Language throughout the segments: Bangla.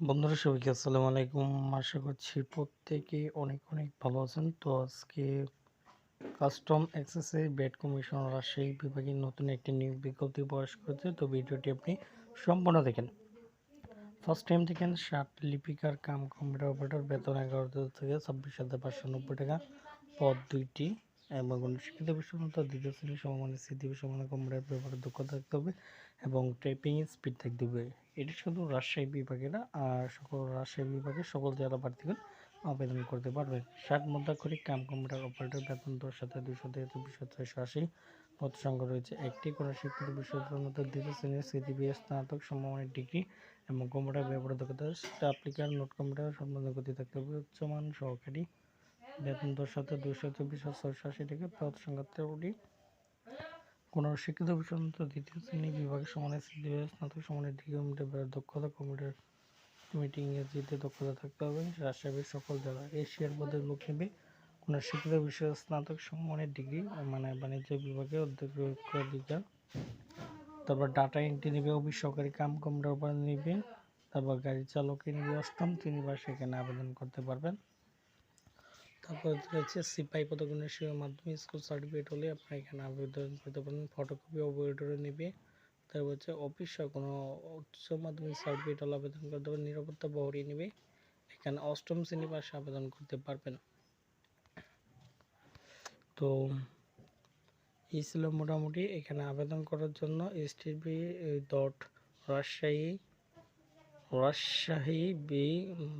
বন্ধুরা সবাইকে আসসালামু আলাইকুম। আশা করছি প্রত্যেকেই অনেক ভালো আছেন। তো আজকে কাস্টম এক্সেসে বেড কমিশন রাজশাহী বিভাগের নতুন একটি নিয়োগ বিজ্ঞপ্তি প্রকাশ করেছে। তো ভিডিওটি আপনি সম্পূর্ণ দেখেন। ফার্স্ট টাইম দেখেন 60 লিপিকার কাম কম্পিউটার অপারেটর, বেতন 11,000 থেকে 26,590 টাকা, পদ 2টি এবং শিক্ষিত বিষয়মত দ্বিতীয় শ্রেণী সমমানের সিদ্ধি বিষয়মানের কম্পিউটার ব্যবহারে দক্ষতা থাকতে হবে এবং টাইপিং স্পিড থাকতে হবে। এটি শুধু রাজশাহী বিভাগে না, আর রাজশাহী বিভাগের সকল জেলা প্রার্থীগণ আবেদন করতে পারবেন। 60 মুদ্রাক্ষরিক কাম কম্পিউটার অপারেটর, বেতন 10,200 পদ সংখ্যা রয়েছে একটি। কোনো শিক্ষিত বিশ্ববিদ্যালয়ের মধ্যে দ্বিতীয় শ্রেণীর সিজিপিএ স্নাতক সমমানের ডিগ্রি এবং কম্পিউটার ব্যবহার দক্ষতা, অ্যাপ্লিকার নোট কম্পিউটার সম্বন্ধে গতি থাকতে হবে উচ্চমান সহকারী, বেতন 10,224,680 টাকা, পদ সংখ্যা 13টি। কোনো শিক্ষিত বিষয়মত দ্বিতীয় শ্রেণী বিভাগের সমানের সিজিপিএ স্নাতক সমানের ডিগ্রি, কম্পিউটার ব্যবহার দক্ষতা, কম্পিউটার মিটিং ইংরেজিতে দক্ষতা থাকতে হবে। রাজশাহীর সকল জেলা এশিয়ার পদে লোক নেবে। কোনো শিক্ষিত বিষয়ে স্নাতক সমমানের ডিগ্রি বাণিজ্য বিভাগে অধিকার। তারপর ডাটা এন্ট্রি নেবে, অফিস সহকারী কাম কম্পিউটার উপর নেবে। তারপর গাড়ি চালকে নেবে 8ম শ্রেণী, সেখানে আবেদন করতে পারবেন। তারপর রয়েছে সিপাহি পদগুণের মাধ্যমিক স্কুল সার্টিফিকেট হলে আপনারা এখানে আবেদন করতে পারেন। ফটোকপি অপারেটরে নেবে। তারপর হচ্ছে অফিস কোনো উচ্চ মাধ্যমিক সার্টিফিকেট হলে আবেদন করতে পারেন। নিরাপত্তা প্রহরী নেবে, এখানে 8ম শ্রেণী পাশে আবেদন করতে পারবেন। তো এই ছিল মোটামুটি এখানে আবেদন করার জন্য রাজশাহী বি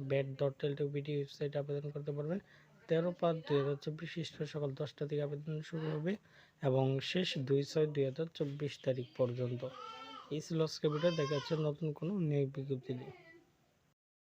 BED.LTD ওয়েবসাইটে আবেদন করতে পারবেন। 13/5/2024 সকাল 10টা থেকে আবেদন শুরু হবে এবং শেষ 2/6/2024 তারিখ পর্যন্ত। এই ছিল আজকের ভিডিও। দেখা যাচ্ছে নতুন কোনো নিয়োগ বিজ্ঞপ্তি নিয়ে।